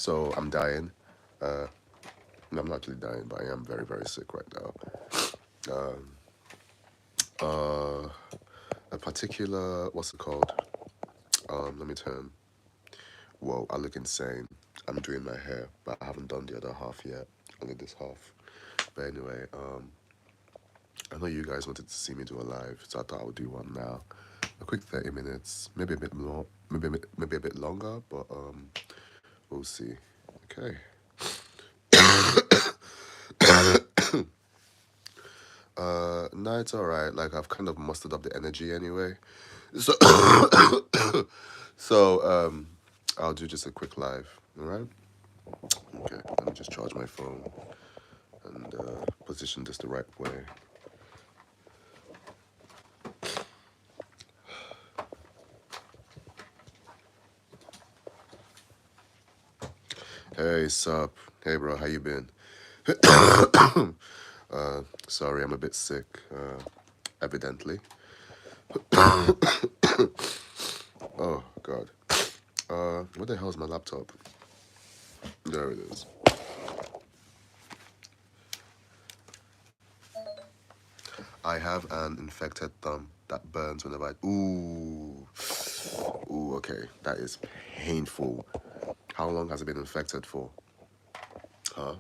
So I'm dying. Uh, no, I'm not actually dying, but I am very, very sick right now. Uh, a particular, what's it called? Let me turn. Whoa, I look insane. I'm doing my hair, but I haven't done the other half yet. Only this half. But anyway, I know you guys wanted to see me do a live, so I thought I would do one now. A quick 30 minutes, maybe a bit more, maybe a bit longer, but we'll see. Okay. No, it's all right. Like I've kind of mustered up the energy anyway. So, so I'll do just a quick live. All right. Okay. Let me just charge my phone and position this the right way. Hey, sup? Hey, bro. How you been? Sorry, I'm a bit sick. Evidently. Oh God. What the hell is my laptop? There it is. I have an infected thumb that burns whenever I. Ooh. Ooh, okay. That is painful. How long has it been infected for? Huh?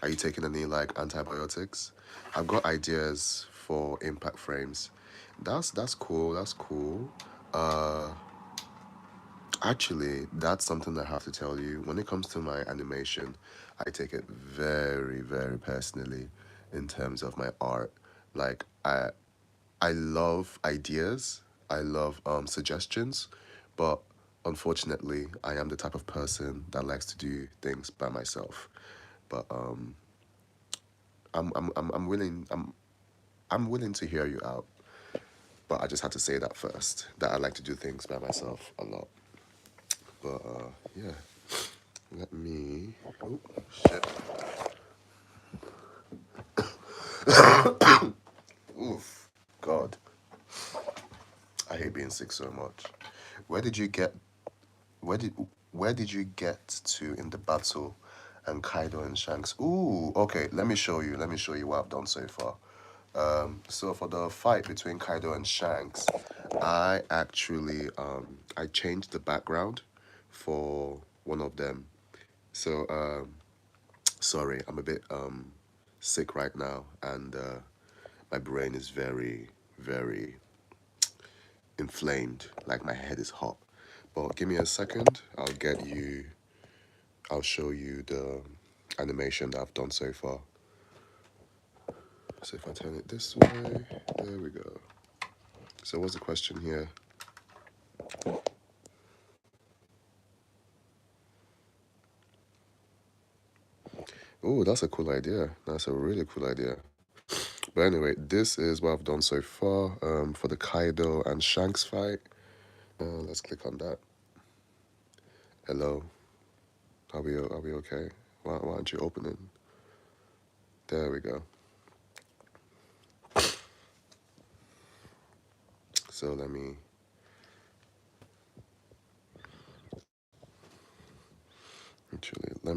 Are you taking any like antibiotics? I've got ideas for impact frames. That's cool. That's cool. Uh, Actually, that's something I have to tell you. When it comes to my animation, I take it very, very personally in terms of my art. Like I love ideas, I love suggestions, but unfortunately, I am the type of person that likes to do things by myself. But I'm willing I'm willing to hear you out. But I just had to say that first, that I like to do things by myself a lot. But yeah, let me. Oh shit! Oof, God, I hate being sick so much. Where did you get? Where did where did you get to in the battle, and Kaido and Shanks? Ooh, okay. Let me show you. Let me show you what I've done so far. So for the fight between Kaido and Shanks, I actually I changed the background for one of them. So sorry, I'm a bit sick right now, and my brain is very, very inflamed. Like my head is hot. But give me a second. I'll show you the animation that I've done so far. So if I turn it this way, there we go. So what's the question here? Oh, that's a cool idea. That's a really cool idea. But anyway, this is what I've done so far for the Kaido and Shanks fight. Let's click on that. Hello, are we okay? Why aren't you opening? There we go. So let me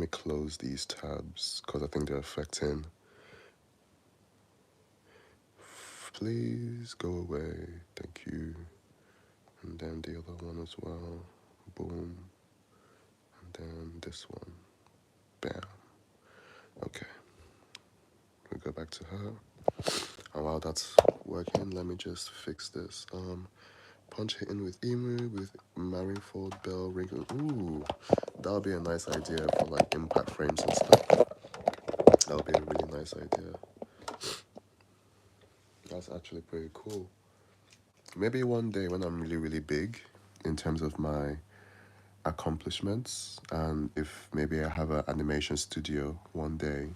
close these tabs because I think they're affecting. Please go away. Thank you. And then the other one as well. Boom. And then this one. Bam. Okay. We go back to her. And while that's working, let me just fix this. Punch hitting with Emu, with Marineford, Bell, Wrinkle. Ooh, that'll be a nice idea for like impact frames and stuff. That'll be a really nice idea. That's actually pretty cool. Maybe one day when I'm really, really big in terms of my accomplishments, and if maybe I have an animation studio one day,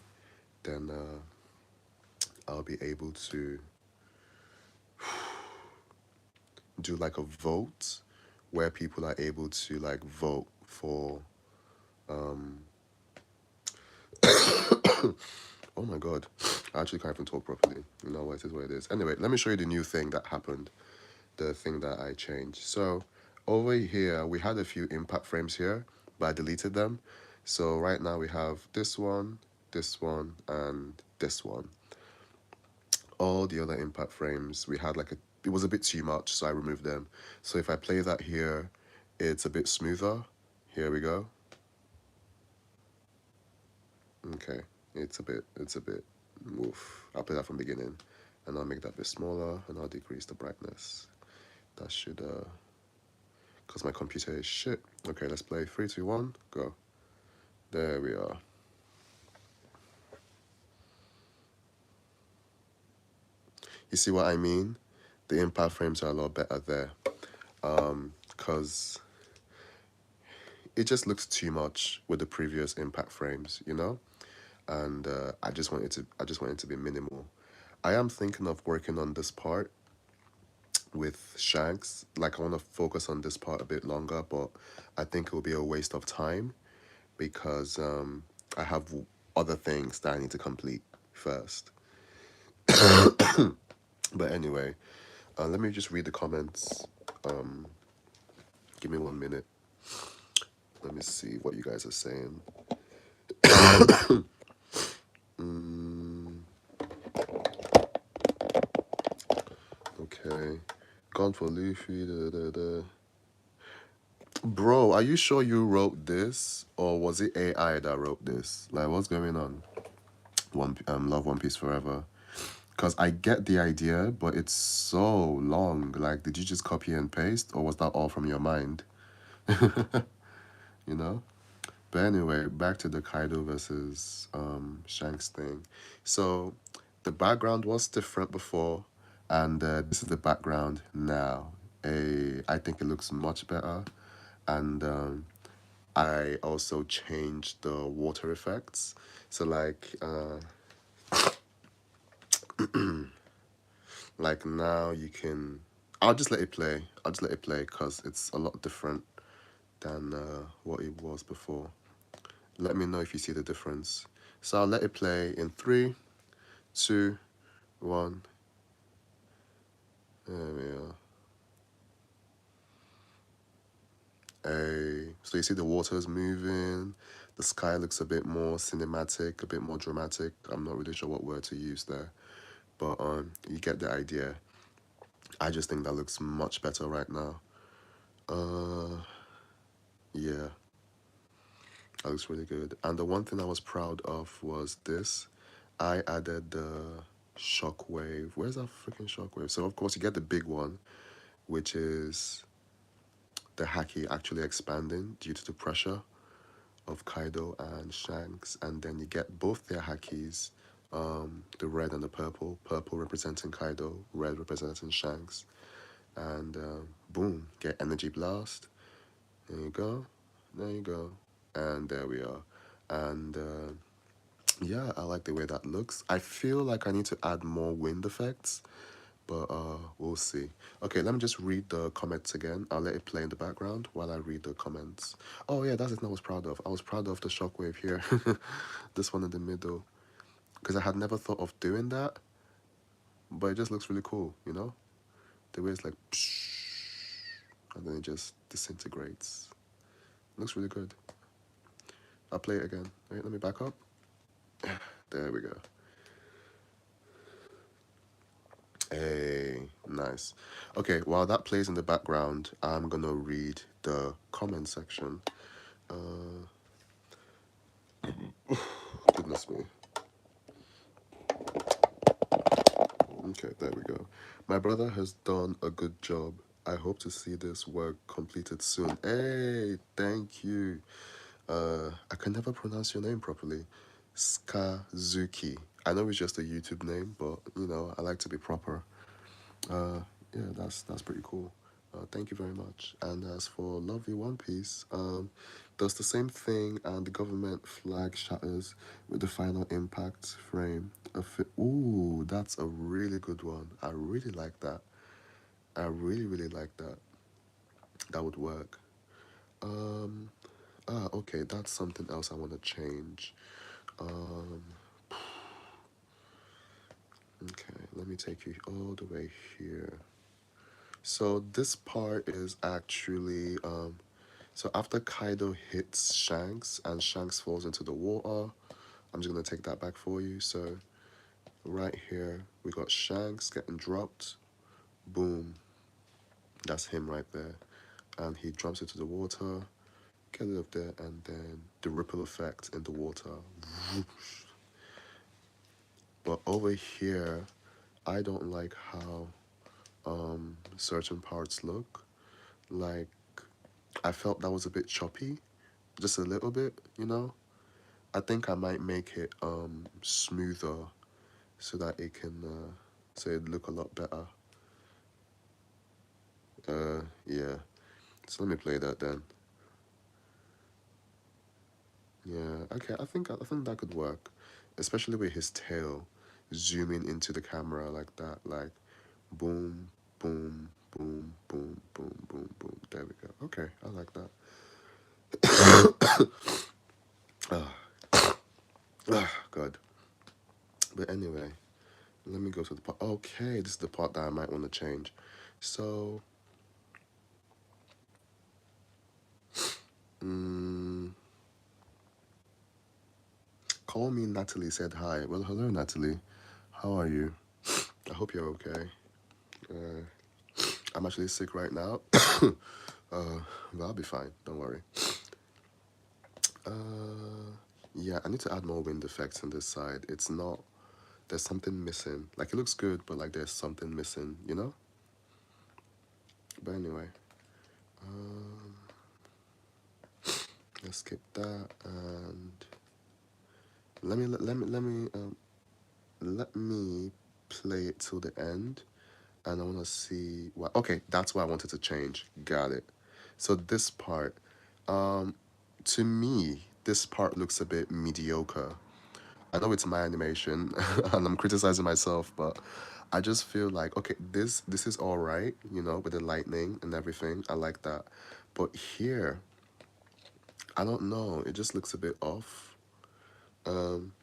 then I'll be able to do like a vote where people are able to like vote for oh my god, I actually can't even talk properly. You know what, it is what it is. Anyway, let me show you the new thing that happened, the thing that I changed. So over here we had a few impact frames here, but I deleted them. So right now we have this one, and this one. All the other impact frames, we had like it was a bit too much, so I removed them. So if I play that here, it's a bit smoother. Here we go. Okay, it's a bit, woof. I'll play that from beginning, and I'll make that a bit smaller, and I'll decrease the brightness. That should, because my computer is shit. Okay, let's play 3, 2, 1, go. There we are. You see what I mean? The impact frames are a lot better there, because it just looks too much with the previous impact frames, you know? And I just want it to be minimal. I am thinking of working on this part with Shanks. Like, I want to focus on this part a bit longer, but I think it will be a waste of time because I have other things that I need to complete first. But anyway, let me just read the comments. Um, Give me 1 minute. Let me see what you guys are saying. Okay. Gone for Luffy. Da, da, da. Bro, are you sure you wrote this, or was it AI that wrote this? Like, what's going on? Love One Piece Forever. Because I get the idea, but it's so long. Like, did you just copy and paste, or was that all from your mind? You know? But anyway, back to the Kaido versus Shanks thing. So, the background was different before, and this is the background now. I think it looks much better, and I also changed the water effects. So like now you can. I'll just let it play. I'll just let it play because it's a lot different than what it was before. Let me know if you see the difference. So I'll let it play in 3, 2, 1. There we are. So you see the water's moving. The sky looks a bit more cinematic, a bit more dramatic. I'm not really sure what word to use there, but you get the idea. I just think that looks much better right now. Yeah, that looks really good. And the one thing I was proud of was this. I added the shockwave. Where's that freaking shockwave? So of course you get the big one, which is the haki actually expanding due to the pressure of Kaido and Shanks, and then you get both their hakis, the red and the purple. Purple representing Kaido, red representing Shanks, and boom, get energy blast. There you go, there you go, and there we are. And yeah, I like the way that looks. I feel like I need to add more wind effects, but we'll see. Okay, let me just read the comments again. I'll let it play in the background while I read the comments. Oh yeah, that's the thing I was proud of. I was proud of the shockwave here. This one in the middle. Because I had never thought of doing that, but it just looks really cool, you know? The way it's like, and then it just disintegrates. Looks really good. I'll play it again. Wait, let me back up. There we go. Hey, nice. Okay, while that plays in the background, I'm gonna read the comment section. Goodness me. Okay, there we go. My brother has done a good job. I hope to see this work completed soon. Hey, thank you. I can never pronounce your name properly. Skazuki. I know it's just a YouTube name, but you know, I like to be proper. Yeah, that's pretty cool. Thank you very much. And as for Lovely One Piece, does the same thing, and the government flag shatters with the final impact frame. Ooh, that's a really good one. I really like that. I really, really like that. That would work. Um, okay, that's something else I want to change. Um, okay, let me take you all the way here. So this part is actually So after Kaido hits Shanks and Shanks falls into the water, I'm just gonna take that back for you. So right here, we got Shanks getting dropped. Boom. That's him right there. And he drops into the water, get it up there, and then the ripple effect in the water. But over here, I don't like how certain parts look. Like, I felt that was a bit choppy, just a little bit, you know? I think I might make it smoother so that it can so it look a lot better. Yeah. So let me play that then. Yeah. Okay. I think that could work, especially with his tail zooming into the camera like that, like boom, boom, boom, boom, boom, boom, boom. There we go. Okay, I like that. God. But anyway, let me go to the part. Okay, this is the part that I might want to change. So, mm, call me Natalie said hi. Well, hello, Natalie. How are you? I hope you're okay. I'm actually sick right now. But I'll be fine. Don't worry. Yeah, I need to add more wind effects on this side. It's not, there's something missing. Like, it looks good, but like there's something missing, you know? But anyway, let's skip that and let me play it till the end, and I want to see what. Okay, that's what I wanted to change. Got it. So this part, to me, this part looks a bit mediocre. I know it's my animation, and I'm criticizing myself, but I just feel like okay, this is all right, you know, with the lightning and everything. I like that, but here, I don't know. It just looks a bit off. Um,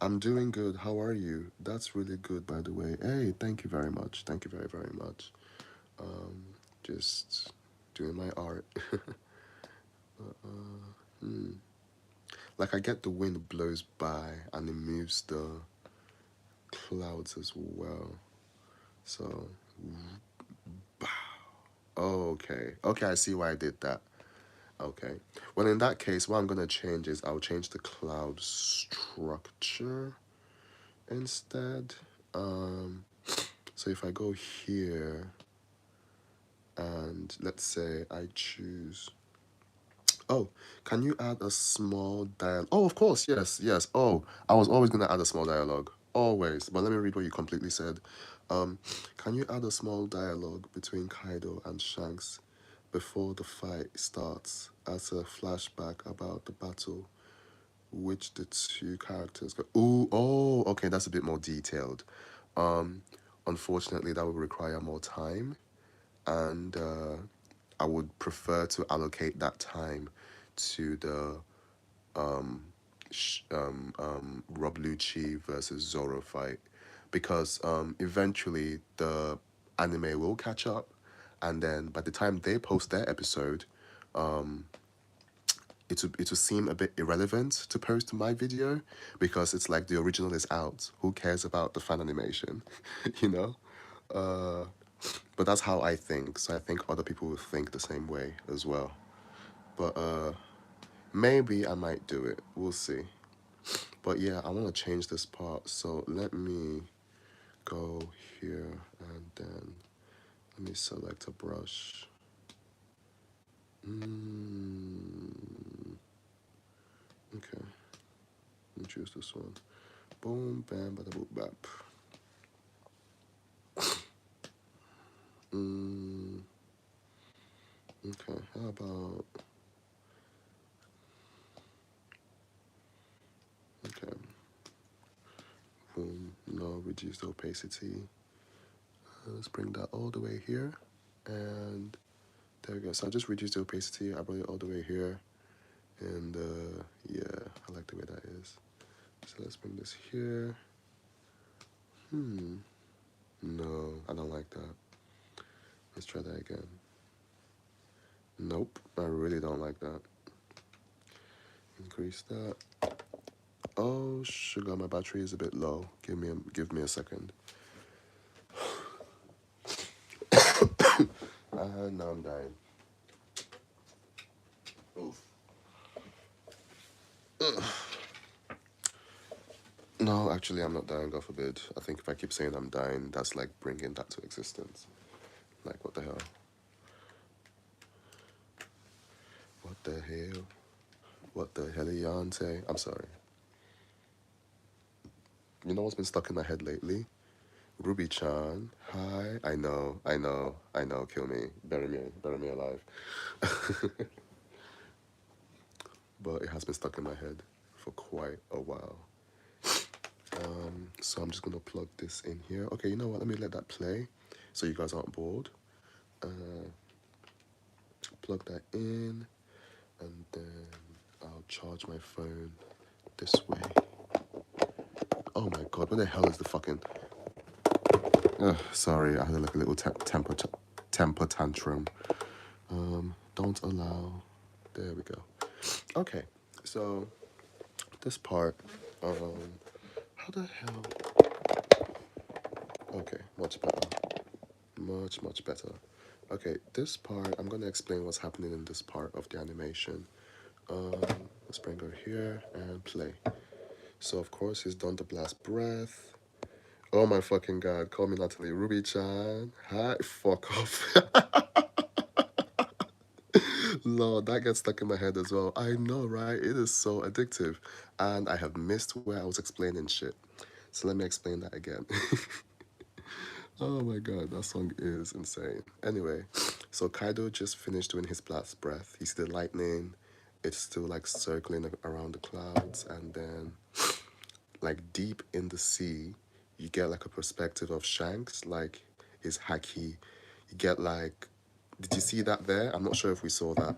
I'm doing good. How are you? That's really good, by the way. Hey, thank you very much. Thank you very, very much. Um, just doing my art. Hmm. Like I get the wind blows by and it moves the clouds as well. So, okay. Okay, I see why I did that. Okay. Well, in that case, what I'm going to change is I'll change the cloud structure instead. Um, so if I go here and let's say I choose, oh, can you add a small dialogue? Oh, of course, yes, yes. Oh, I was always gonna add a small dialogue, always. But let me read what you completely said. Um, can you add a small dialogue between Kaido and Shanks before the fight starts as a flashback about the battle which the two characters go? Ooh, oh, okay, that's a bit more detailed. Um, Unfortunately, that would require more time, and I would prefer to allocate that time to the Rob Lucci versus Zoro fight, because eventually the anime will catch up, and then by the time they post their episode, it will seem a bit irrelevant to post my video because it's like the original is out. Who cares about the fan animation, you know? Uh, but that's how I think. So I think other people will think the same way as well. But maybe I might do it. We'll see. But yeah, I want to change this part. So let me go here and then let me select a brush. Okay, let me choose this one. Boom, bam, bada, boop, bap. Okay, how about, okay, boom, no, reduce the opacity. Let's bring that all the way here. And there we go. So I just reduced the opacity. I brought it all the way here. And yeah, I like the way that is. So let's bring this here. No, I don't like that. Let's try that again. Nope, I really don't like that. Increase that. Oh, sugar, my battery is a bit low. Give me a second. Now I'm dying. Oof. No, actually, I'm not dying, God forbid. I think if I keep saying I'm dying, that's like bringing that to existence. Like, what the hell? What the hell? What the hell, Yante? I'm sorry. You know what's been stuck in my head lately? Ruby Chan. Hi. I know. Kill me. Bury me alive. But it has been stuck in my head for quite a while. So I'm just gonna plug this in here. Okay, you know what? Let me let that play so you guys aren't bored. Plug that in, and then I'll charge my phone this way. Oh my god, where the hell is the fucking... sorry, I had like a little temper tantrum. Don't allow... There we go. Okay, so this part, how the hell... Okay, much better. Much better. Okay, this part, I'm going to explain what's happening in this part of the animation. Let's bring her here and play. So, of course, he's done the blast breath. Oh my fucking god, call me Natalie. Ruby-chan. Hi, fuck off. Lord, that gets stuck in my head as well. I know, right? It is so addictive. And I have missed where I was explaining shit. So let me explain that again. Oh my god, that song is insane. Anyway, so Kaido just finished doing his blast breath. He see the lightning. It's still like circling around the clouds. And then, like deep in the sea, you get like a perspective of Shanks, like his haki. You get like, did you see that there? I'm not sure if we saw that.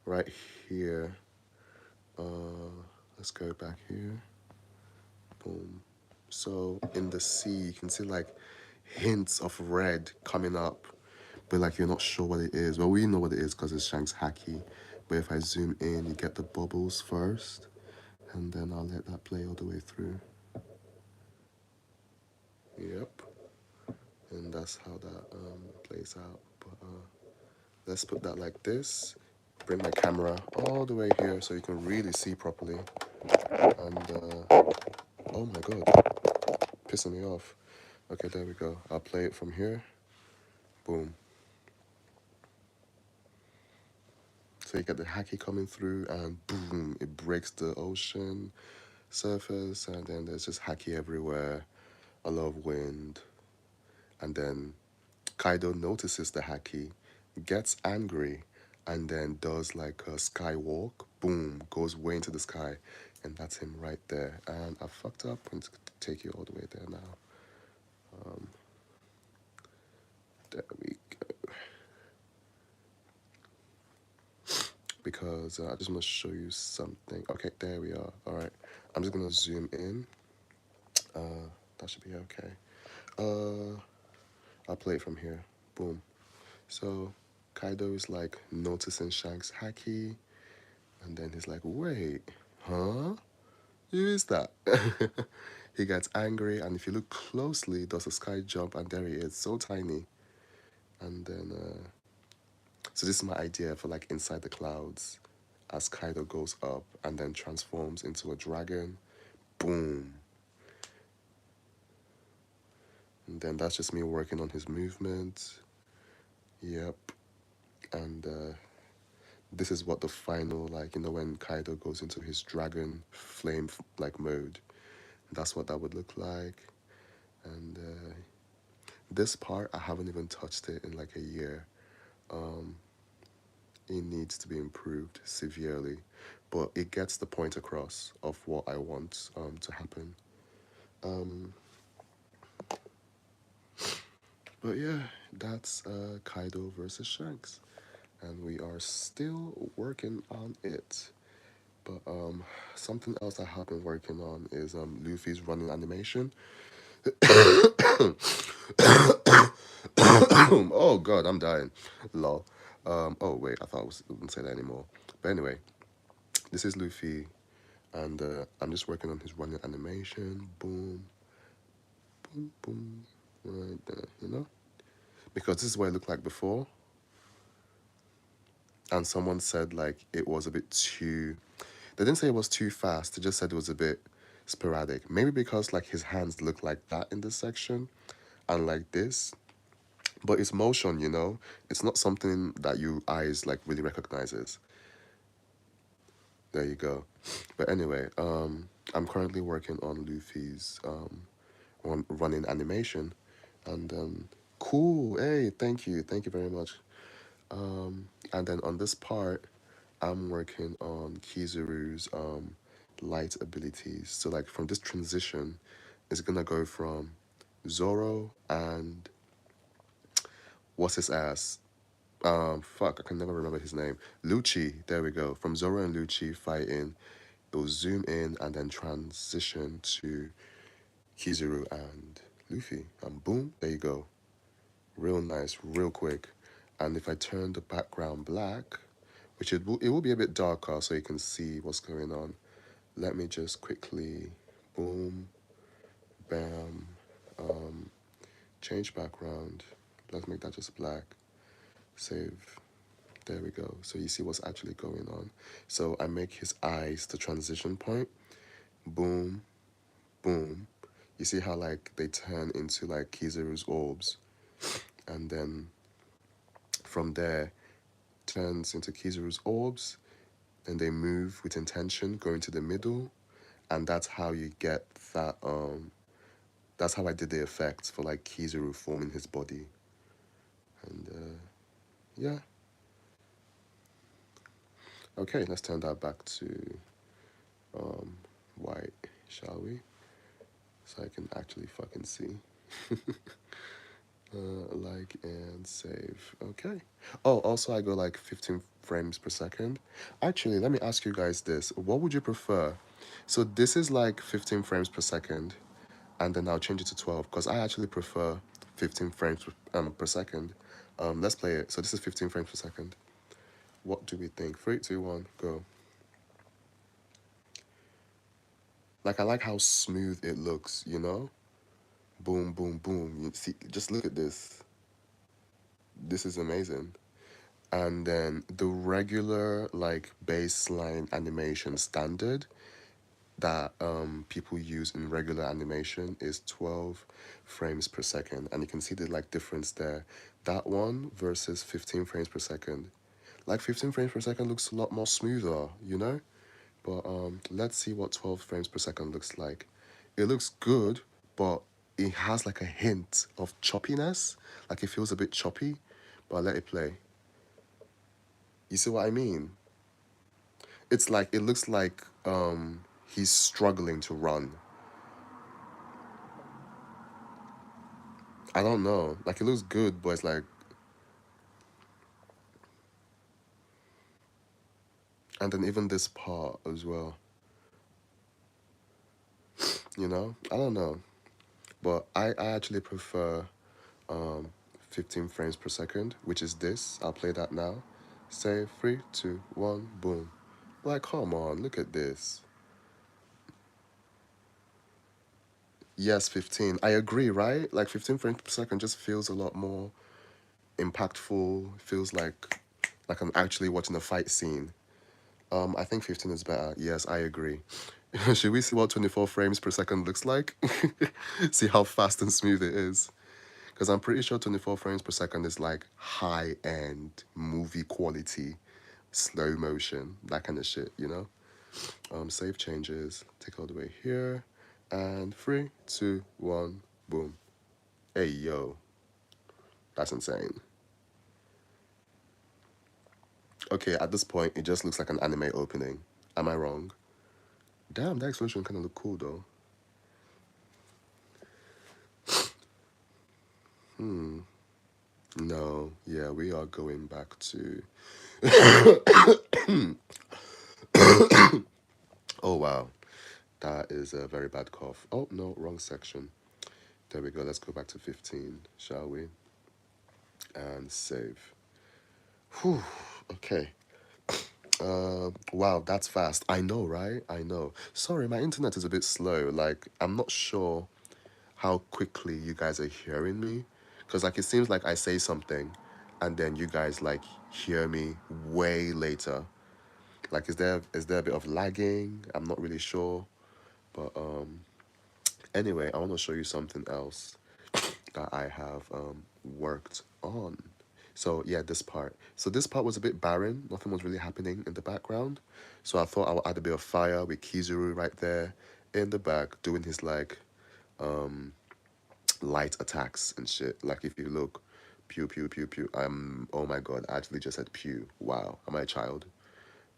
Right here. Let's go back here. Boom. So in the sea, you can see like hints of red coming up, but like you're not sure what it is. Well, we know what it is because it's Shank's haki. But if I zoom in, you get the bubbles first, and then I'll let that play all the way through. Yep. And that's how that plays out. But let's put that like this. Bring my camera all the way here so you can really see properly. And oh my god, pissing me off. Okay, there we go. I'll play it from here. Boom. So you get the haki coming through, and boom, it breaks the ocean surface, and then there's just haki everywhere, a lot of wind, and then Kaido notices the haki, gets angry, and then does like a skywalk. Boom, goes way into the sky, and that's him right there. And I fucked up. I'm going to take you all the way there now. There we go. Because I just want to show you something. Okay, there we are. All right, I'm just gonna zoom in. That should be okay. I'll play it from here. Boom. So Kaido is like noticing Shanks' haki, and then he's like, wait, huh? Who is that? He gets angry, and if you look closely, does a sky jump, and there he is, so tiny. And then, so this is my idea for like inside the clouds as Kaido goes up and then transforms into a dragon. Boom. And then that's just me working on his movement. Yep. And this is what the final, like, you know, when Kaido goes into his dragon flame like mode, that's what that would look like. And this part, I haven't even touched it in like a year. It needs to be improved severely, but it gets the point across of what I want to happen. But yeah, that's Kaido versus Shanks, and we are still working on it. But something else I have been working on is Luffy's running animation. Oh god, I'm dying. Lol. Oh wait, I wouldn't say that anymore. But anyway, this is Luffy, and I'm just working on his running animation. Boom, boom, boom, right there. Because this is what it looked like before, and someone said like it was a bit too. They didn't say it was too fast. They just said it was a bit sporadic. Maybe because like his hands look like that in this section, and like this. But it's motion, It's not something that your eyes like really recognizes. There you go. But anyway, I'm currently working on Luffy's on running animation, and cool. Hey, thank you very much. And then on this part, I'm working on Kizaru's light abilities. So like from this transition, it's gonna go from Zoro and what's his ass? Fuck, I can never remember his name. Lucci, there we go. From Zoro and Lucci fighting, it will zoom in and then transition to Kizaru and Luffy. And boom, there you go. Real nice, real quick. And if I turn the background black, which it will be a bit darker so you can see what's going on. Let me just quickly, boom, bam, change background. Let's make that just black. Save. There we go. So you see what's actually going on. So I make his eyes the transition point. Boom, boom. You see how like they turn into like Kizaru's orbs. And then from there, turns into Kizaru's orbs. Then they move with intention, going to the middle. And that's how you get that, that's how I did the effects for like Kizaru forming his body. And yeah. Okay, let's turn that back to white, shall we? So I can actually fucking see. Like and save. Okay. Oh, also I go like 15 frames per second. Actually, let me ask you guys this. What would you prefer? So this is like 15 frames per second, and then I'll change it to 12 because I actually prefer 15 frames per second. Let's play it. So this is 15 frames per second. What do we think? 3, 2, 1, go. Like I like how smooth it looks. Boom, boom, boom. You see, just look at this. This is amazing. And then the regular like baseline animation standard that people use in regular animation is 12 frames per second, and you can see the like difference there. That one versus 15 frames per second. Like 15 frames per second looks a lot more smoother. But let's see what 12 frames per second looks like. It looks good, but it has like a hint of choppiness. Like it feels a bit choppy, but I'll let it play. You see what I mean? It's like it looks like he's struggling to run. I don't know. Like it looks good, but it's like, and then even this part as well. I don't know, but I actually prefer um 15 frames per second, which is this. I'll play that now. Say 3, 2, 1, boom. Like, come on, look at this. Yes, 15. I agree, right? Like 15 frames per second just feels a lot more impactful. Feels like I'm actually watching a fight scene. I think 15 is better. Yes, I agree. Should we see what 24 frames per second looks like? See how fast and smooth it is. Because I'm pretty sure 24 frames per second is like high-end movie quality, slow motion, that kind of shit. Save changes, take all the way here, and 3, 2, 1, boom. Hey, yo, that's insane. Okay, at this point, it just looks like an anime opening. Am I wrong? Damn, that explosion kind of look cool though. No, yeah, we are going back to. Oh wow, that is a very bad cough. Oh no, wrong section. There we go. Let's go back to 15, shall we? and save. Whew, okay. Wow, that's fast. I know, right? I know. Sorry, my internet is a bit slow. Like, I'm not sure how quickly you guys are hearing me. Because, like, it seems like I say something and then you guys, like, hear me way later. Like, is there a bit of lagging? I'm not really sure. But, anyway, I want to show you something else that I have worked on. So yeah, this part. So this part was a bit barren. Nothing was really happening in the background. So I thought I would add a bit of fire with Kizuru right there in the back doing his like light attacks and shit. Like if you look, pew pew pew pew. Oh my god, I actually just said pew. Wow, am I a child?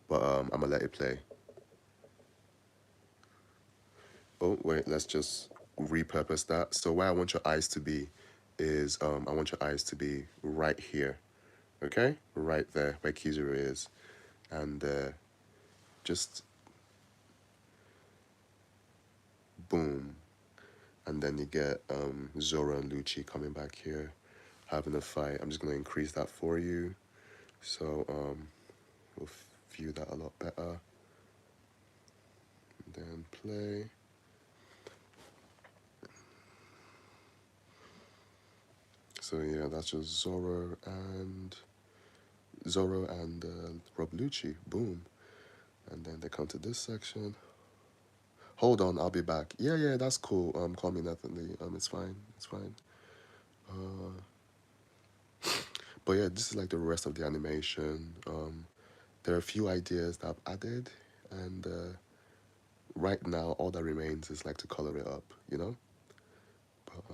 But I'm gonna let it play. Oh wait, let's just repurpose that. So where I want your eyes to be is I want your eyes to be right here. Okay? Right there where Kizuru is. And just boom. And then you get Zoro and Lucci coming back here, having a fight. I'm just gonna increase that for you. So we'll view that a lot better. And then play. So yeah, that's just Zoro and Rob Lucci. Boom. And then they come to this section. Hold on, I'll be back. Yeah, yeah, that's cool. Call me Nathan Lee. It's fine. It's fine. But yeah, this is like the rest of the animation. There are a few ideas that I've added, and right now all that remains is like to color it up, you know? But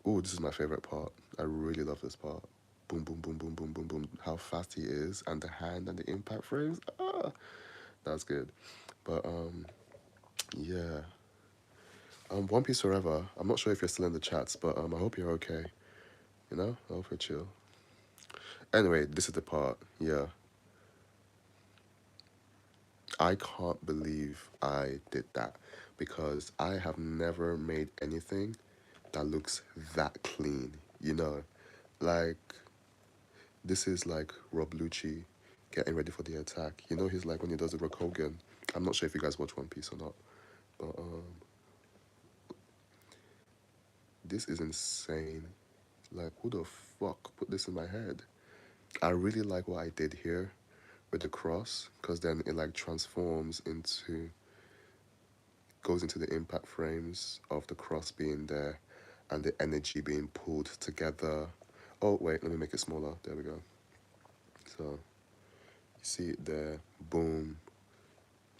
oh, this is my favorite part. I really love this part. Boom, boom, boom, boom, boom, boom, boom. How fast he is, and the hand and the impact frames. Ah, that's good. But yeah. One Piece Forever. I'm not sure if you're still in the chats, but I hope you're okay. You know, I hope you're chill. Anyway, this is the part. Yeah, I can't believe I did that because I have never made anything that looks that clean. You know, like this is like Rob Lucci getting ready for the attack. You know, he's like when he does the Rokogan. I'm not sure if you guys watch One Piece or not, but this is insane. Like, who the fuck put this in my head? I really like what I did here with the cross because then it like transforms into goes into the impact frames of the cross being there and the energy being pulled together. Oh wait, let me make it smaller. There we go. So you see it there, boom,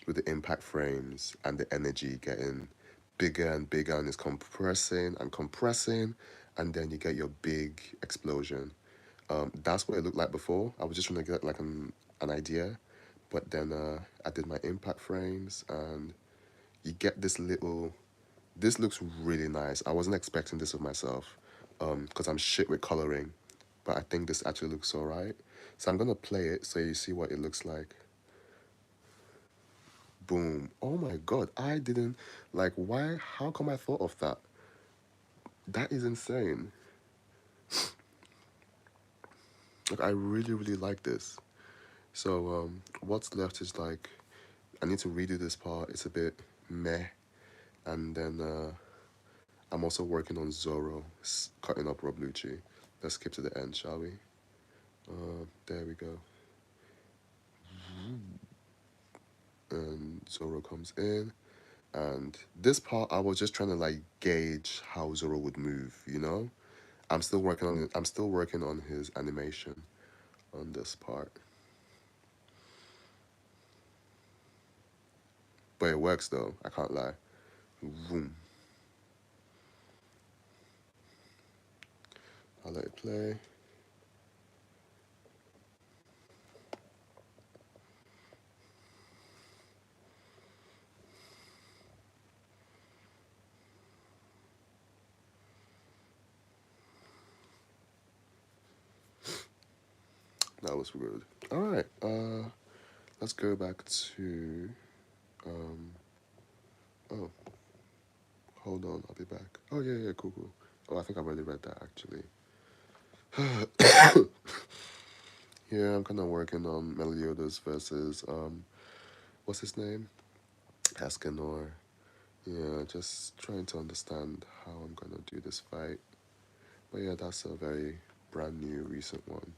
with the impact frames and the energy getting bigger and bigger and it's compressing and compressing and then you get your big explosion. That's what it looked like before. I was just trying to get like an idea, but then I did my impact frames and you get this little. This looks really nice. I wasn't expecting this of myself, because I'm shit with coloring, but I think this actually looks alright. So I'm gonna play it so you see what it looks like. Boom. Oh my god, I didn't like why how come I thought of that? That is insane. Like I really, really like this. So what's left is like I need to redo this part. It's a bit meh. And then I'm also working on Zoro cutting up Rob Lucci. Let's skip to the end, shall we? There we go. And Zoro comes in. And this part, I was just trying to like gauge how Zoro would move. You know, I'm still working on it. I'm still working on his animation on this part, but it works though. I can't lie. Boom. I'll let it play. That was rude. All right. Let's go back to. Um. Oh, hold on. I'll be back. Oh yeah, yeah. Cool, cool. Oh, I think I've already read that actually. Yeah, I'm kind of working on Meliodas versus what's his name? Escanor. Yeah, just trying to understand how I'm gonna do this fight. But yeah, that's a very brand new recent one.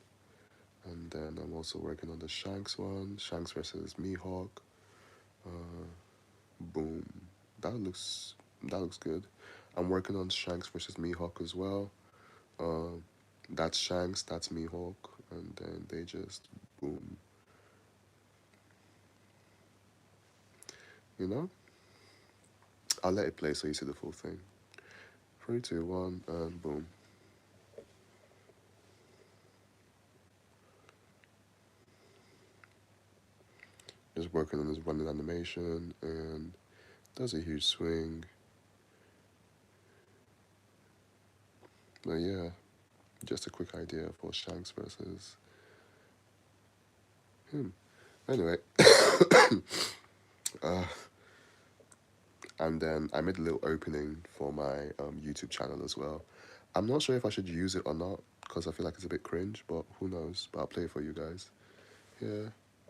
And then I'm also working on the Shanks one, Shanks versus Mihawk. Uh, boom, that looks good. I'm working on Shanks versus Mihawk as well. Uh, that's Shanks, that's Mihawk, and then they just boom. You know, I'll let it play so you see the full thing. 3, 2, 1, and boom. Just working on this running animation and does a huge swing. But yeah, just a quick idea for Shanks versus him. Anyway, uh, and then I made a little opening for my YouTube channel as well. I'm not sure if I should use it or not because I feel like it's a bit cringe, but who knows? But I'll play it for you guys. Yeah,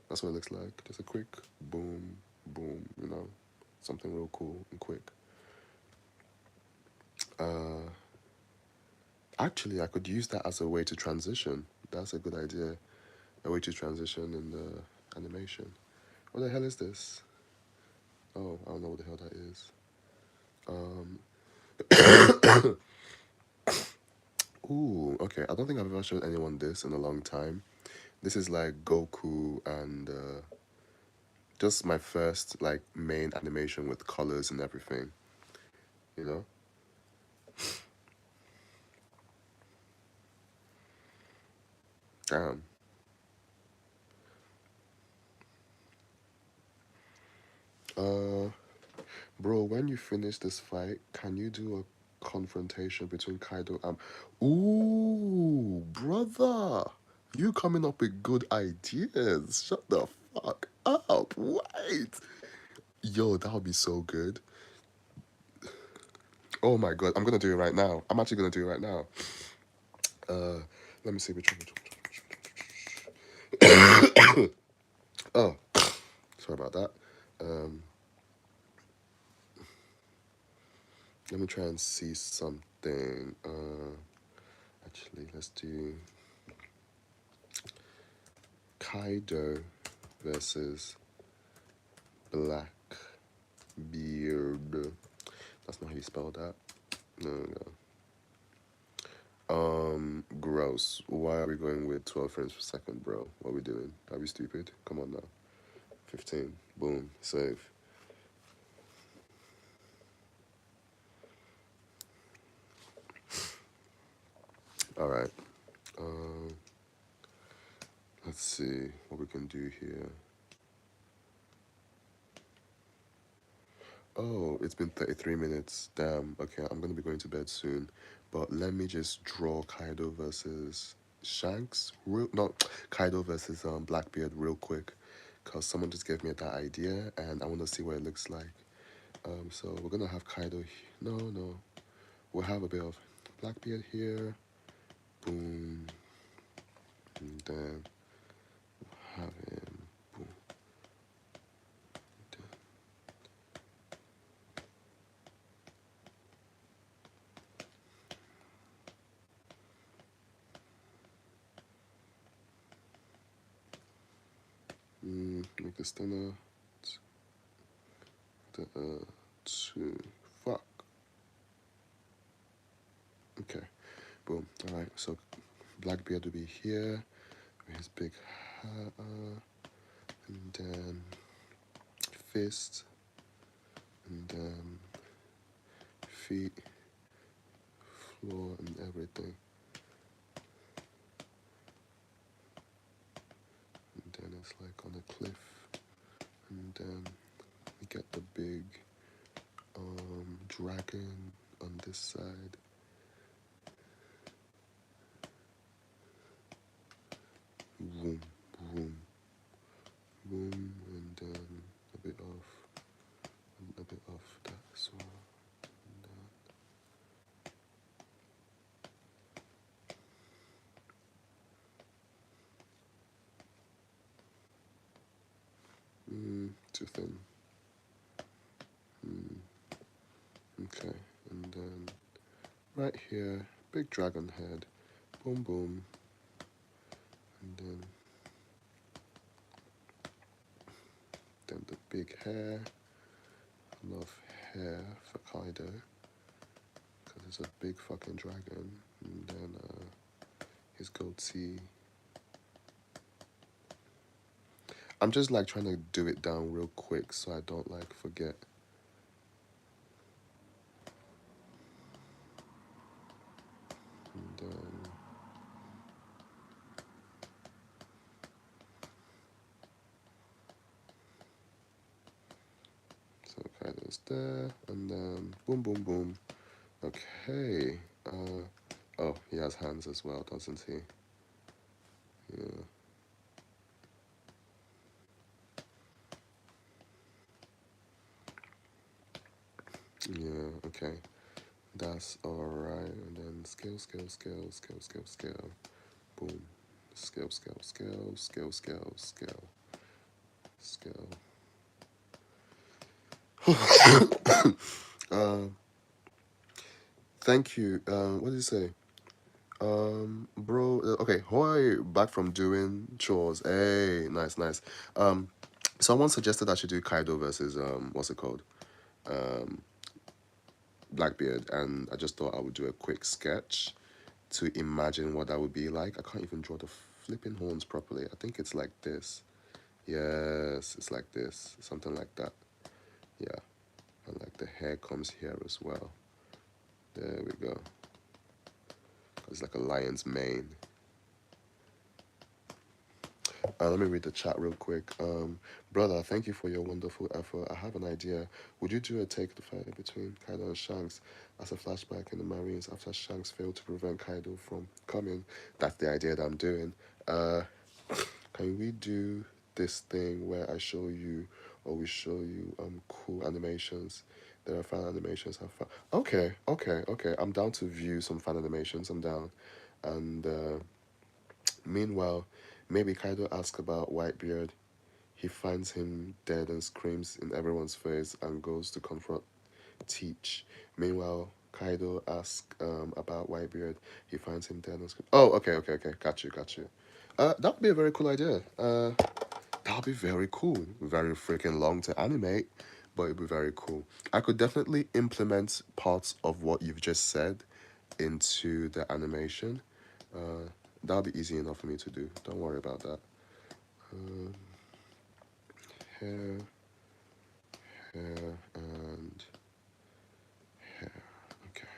that's what it looks like. Just a quick boom, boom, you know, something real cool and quick. Uh, Actually, I could use that as a way to transition. That's a good idea. A way to transition in the animation. What the hell is this? Oh, I don't know what the hell that is. Um, ooh, okay. I don't think I've ever showed anyone this in a long time. This is like Goku and just my first like main animation with colors and everything. You know? Damn. Uh, Bro, when you finish this fight, can you do a confrontation between Kaido and... Ooh, brother! You coming up with good ideas. Shut the fuck up. Wait. Yo, that would be so good. Oh my god, I'm gonna do it right now. I'm actually gonna do it right now. Uh, let me see which one. Oh, sorry about that. Um, Let me try and see something. Actually, let's do Kaido versus Blackbeard. That's not how you spell that. No, no. Gross. Why are we going with 12 frames per second, bro? What are we doing? Are we stupid? Come on now. 15. Boom. Save. All right. Um, let's see what we can do here. Oh, it's been 33 minutes. Damn. Okay, I'm gonna be going to bed soon. But let me just draw Kaido versus Shanks. No, Kaido versus Blackbeard real quick. Because someone just gave me that idea and I want to see what it looks like. So we're gonna have Kaido. No, no. We'll have a bit of Blackbeard here. Boom. And then have him. Boom. Make the stunner. Two. Fuck. Okay. Boom. Alright, so Blackbeard will be here with his big hat, and then fist, and then feet, floor, and everything. And then it's like on a cliff, and then we get the big dragon on this side. Boom, boom, boom, and then a bit of that as well. And then too thin. Okay, and then right here, big dragon head. Boom, boom. And then the big hair. I love hair for Kaido because it's a big fucking dragon. And then his goatee. I'm just like trying to do it down real quick so I don't like forget. And then so Kaido's there, and then boom, boom, boom. Okay. Oh, he has hands as well, doesn't he? Yeah. Yeah, okay. That's alright. And then scale, scale, scale, scale, scale, scale. Boom. Scale, scale, scale, scale, scale, scale, scale. uh, thank you. What did you say? Bro. Okay, Hawaii back from doing chores. Hey, nice, nice. Um, someone suggested I should do Kaido versus what's it called? Um, Blackbeard, and I just thought I would do a quick sketch to imagine what that would be like. I can't even draw the flipping horns properly. I think it's like this. Yes, it's like this, something like that. Yeah, and like the hair comes here as well. There we go. It's like a lion's mane. Let me read the chat real quick. Brother, thank you for your wonderful effort. I have an idea. Would you do a take the fight between Kaido and Shanks as a flashback in the Marines after Shanks failed to prevent Kaido from coming? That's the idea that I'm doing. Uh, can we do this thing where I show you or we show you cool animations? There are fan animations. Have fun. Okay, okay, okay. I'm down to view some fan animations. I'm down. And meanwhile, maybe Kaido asks about Whitebeard. He finds him dead and screams in everyone's face and goes to confront Teach. Meanwhile, Kaido asks about Whitebeard. He finds him dead and screams. Oh, okay, okay, okay. Got you, got you. That would be a very cool idea. That would be very cool. Very freaking long to animate, but it'd be very cool. I could definitely implement parts of what you've just said into the animation. That'll be easy enough for me to do. Don't worry about that. Hair, hair, and hair. Okay.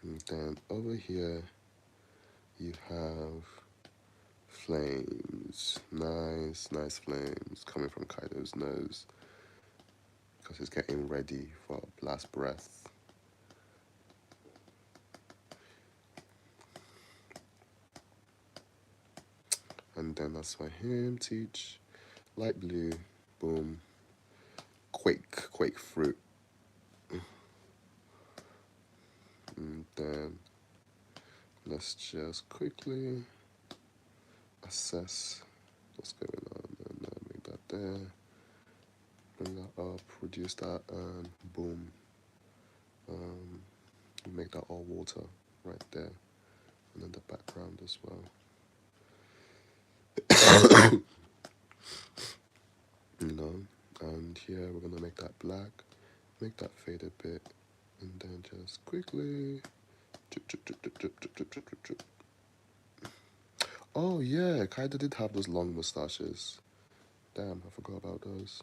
And then over here, you have flames. Nice, nice flames coming from Kaido's nose because he's getting ready for last breath. And then that's for him, Teach. Light blue, boom. Quake fruit. And then let's just quickly assess what's going on and make that there. Bring that up, reduce that, and boom. Make that all water right there. And then the background as well. You know, and here we're gonna make that black, make that fade a bit, and then just quickly. Oh yeah, Kaido did have those long mustaches. Damn, I forgot about those.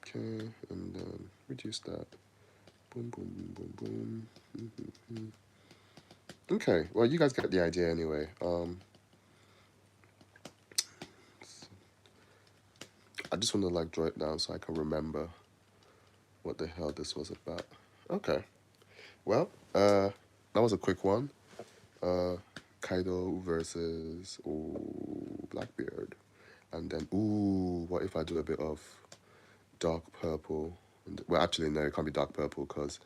Okay, and then reduce that. Boom, boom, boom, boom, boom. Okay, well, you guys get the idea anyway. I just want to like draw it down so I can remember what the hell this was about. Okay, well, that was a quick one. Kaido versus Blackbeard, and then what if I do a bit of dark purple? Well, actually, no, it can't be dark purple because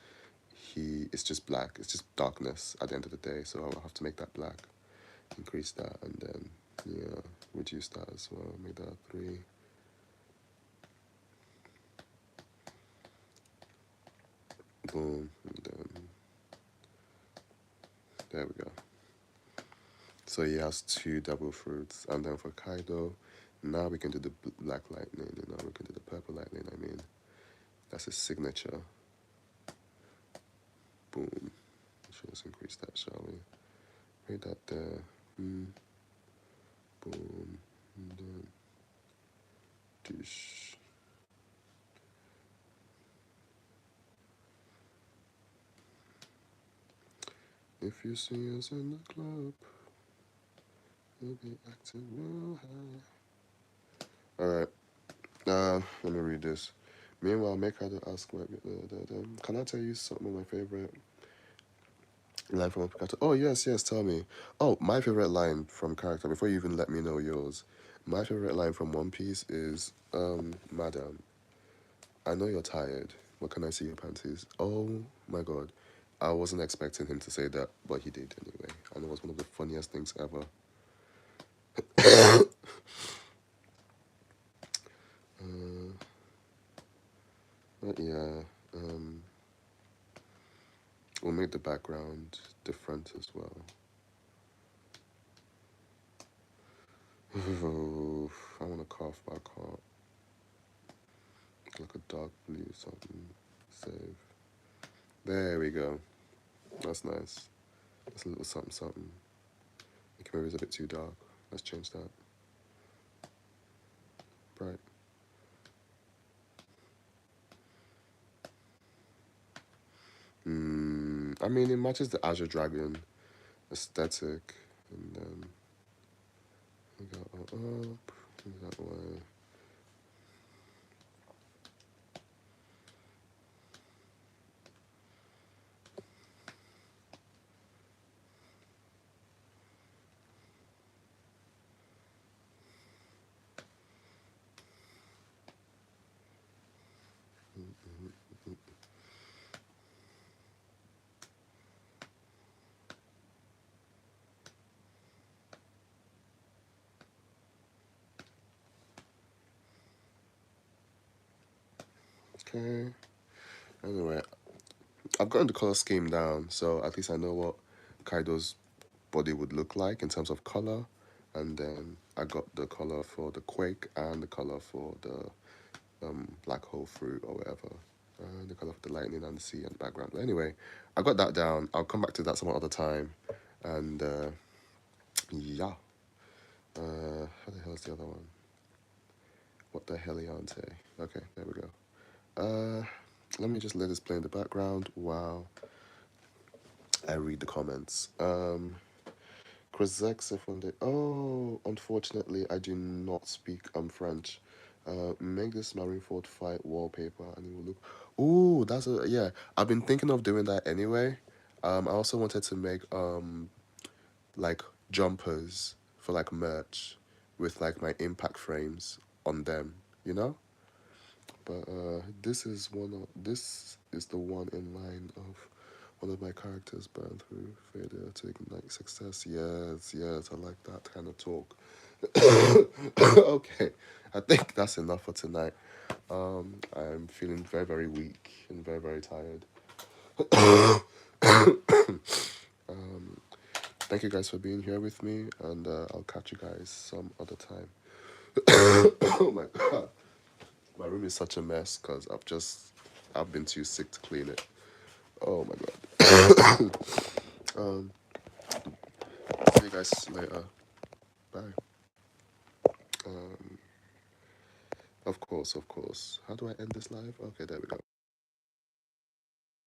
it's just black. It's just darkness at the end of the day. So I'll have to make that black. Increase that, and then yeah, reduce that as well. Make that 3. Boom, and then there we go. So he has 2 double fruits, and then for Kaido, now we can do the black lightning. You know, we can do the purple lightning. I mean, that's his signature. Boom. Let's increase that, shall we? Make that there. Boom. And then dish. If you see us in the club, we'll be acting real high. Alright. Let me read this. Meanwhile, make her ask, can I tell you something of my favorite line from a character? Oh, yes, tell me. Oh, my favorite line from character, before you even let me know yours. My favorite line from One Piece is, Madam, I know you're tired, but can I see your panties? Oh my god. I wasn't expecting him to say that, but he did anyway. And it was one of the funniest things ever. But yeah, we'll make the background different as well. I want to cough, but I can't. Like a dark blue something. Save. There we go. That's nice. That's a little something something. Maybe it's a bit too dark. Let's change that. Bright. I mean, it matches the Azure Dragon aesthetic. And then we got up, that way. Okay. Anyway, I've gotten the color scheme down, so at least I know what Kaido's body would look like in terms of color. And then I got the color for the quake and the color for the black hole fruit or whatever. The color for the lightning and the sea and the background. But anyway, I got that down. I'll come back to that some other time. And yeah. How the hell is the other one? What the heliante? Okay, there we go. Let me just let this play in the background while I read the comments. Chris from the unfortunately I do not speak French. Make this Marineford fight wallpaper and it will look. Oh, that's a yeah. I've been thinking of doing that anyway. I also wanted to make like jumpers for like merch with like my impact frames on them, you know? But this is the one in line of one of my characters burned through failure to ignite success. Yes, I like that kind of talk. Okay, I think that's enough for tonight. I'm feeling very, very weak and very, very tired. Thank you guys for being here with me, and I'll catch you guys some other time. Oh my god. My room is such a mess because I've been too sick to clean it. Oh my god. See you guys later. Bye. Um, of course. How do I end this live? Okay, there we go.